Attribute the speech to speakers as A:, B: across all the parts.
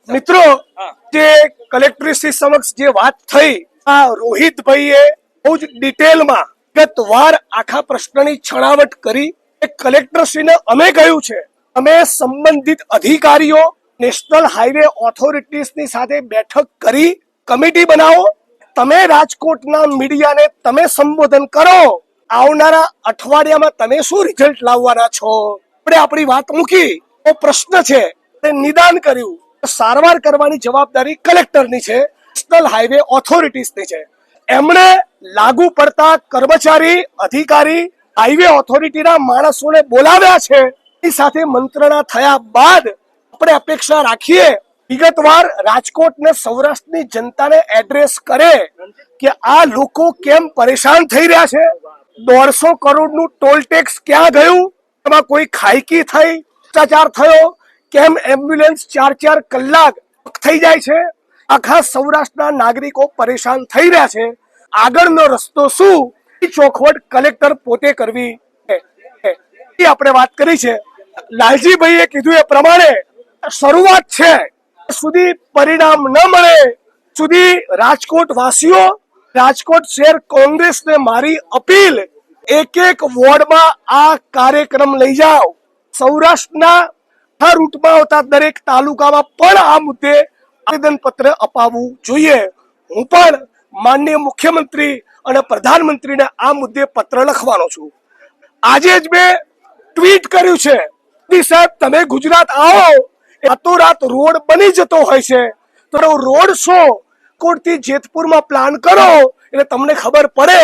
A: મિત્રો જે કલેક્ટરશ્રી સમક્ષ જે વાત થઈ આ રોહિતભાઈએ બહુ જ ડિટેલમાં વિગતવાર આખા પ્રશ્નની છણાવટ કરી. કલેક્ટરશ્રીને અમે કહ્યું છે અમે સંબંધિત અધિકારીઓ નેશનલ હાઈવે ઓથોરિટીઝની સાથે બેઠક કરી કમિટી બનાવો. તમે રાજકોટના મીડિયાને તમે સંબોધન કરો. આવનારા અઠવાડિયામાં તમે શું રિઝલ્ટ લાવવાના છો? આપણે આપણી વાત મૂકી તો પ્રશ્ન છે નિદાન કર્યું. સારવાર કરવાની જવાબદારી કલેક્ટરની છે, નેશનલ હાઈવે ઓથોરિટીઝની છે. એમણે લાગુ પડતા કર્મચારી અધિકારી હાઈવે ઓથોરિટીના માણસોને બોલાવ્યા છે. એની સાથે મંત્રણા થયા બાદ આપણે અપેક્ષા રાખીએ વિગતવાર રાજકોટ ને સૌરાષ્ટ્રની જનતાને એડ્રેસ કરે કે આ લોકો કેમ પરેશાન થઈ રહ્યા છે. 150 કરોડનું ટોલ ટેક્સ ક્યાં ગયું? એમાં કોઈ ખાયકી થઈ, ભ્રષ્ટાચાર થયો? કેમ એમ્બ્યુલન્સ 4-4 કલાક થઈ જાય છે? આખા સૌરાષ્ટ્રના નાગરિકો પરેશાન થઈ રહ્યા છે. આગળનો રસ્તો શું? ચોખવટ કલેક્ટર પોતે કરવી આપણે વાત કરી છે. લાલજીભાઈએ કીધું એ પ્રમાણે શરૂઆત છે, સુધી પરિણામ ન મળે સુધી રાજકોટ વાસીઓ, રાજકોટ શહેર કોંગ્રેસને મારી અપીલ, એક વોર્ડમાં આ કાર્યક્રમ લઈ જાઓ. સૌરાષ્ટ્રના રૂટમાં આવતા દરેક તાલુકામાં પણ આ મુદ્દે આવેદન પત્ર અપાવવું જોઈએ. હું પણ માનનીય મુખ્યમંત્રી અને પ્રધાનમંત્રીને આ મુદ્દે પત્ર લખવાનો છું. આજે જ મેં ટ્વીટ કર્યું છે, સાહેબ તમે ગુજરાત આવો, રાતોરાત રોડ બની જતો હોય છે, તો રોડ શો કોટથી જેતપુરમાં પ્લાન કરો એટલે તમને ખબર પડે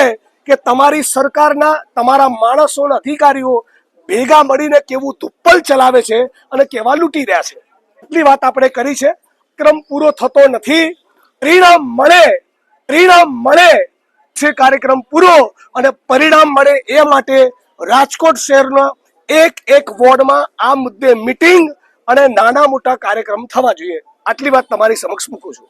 A: કે તમારી સરકારના તમારા માણસો અને અધિકારીઓ ભેગા મળીને કેવું તુપ્પલ ચલાવે છે અને કેવા લૂંટી રહ્યા છે. એટલી વાત આપણે કરી છે. ક્રમ પૂરો થતો નથી. પરિણામ મળે છે કાર્યક્રમ પૂરો, અને પરિણામ મળે એ માટે રાજકોટ શહેરના એક વોર્ડમાં આ મુદ્દે મીટિંગ અને નાના મોટા કાર્યક્રમ થવા જોઈએ. આટલી વાત તમારી સમક્ષ મૂકું છું.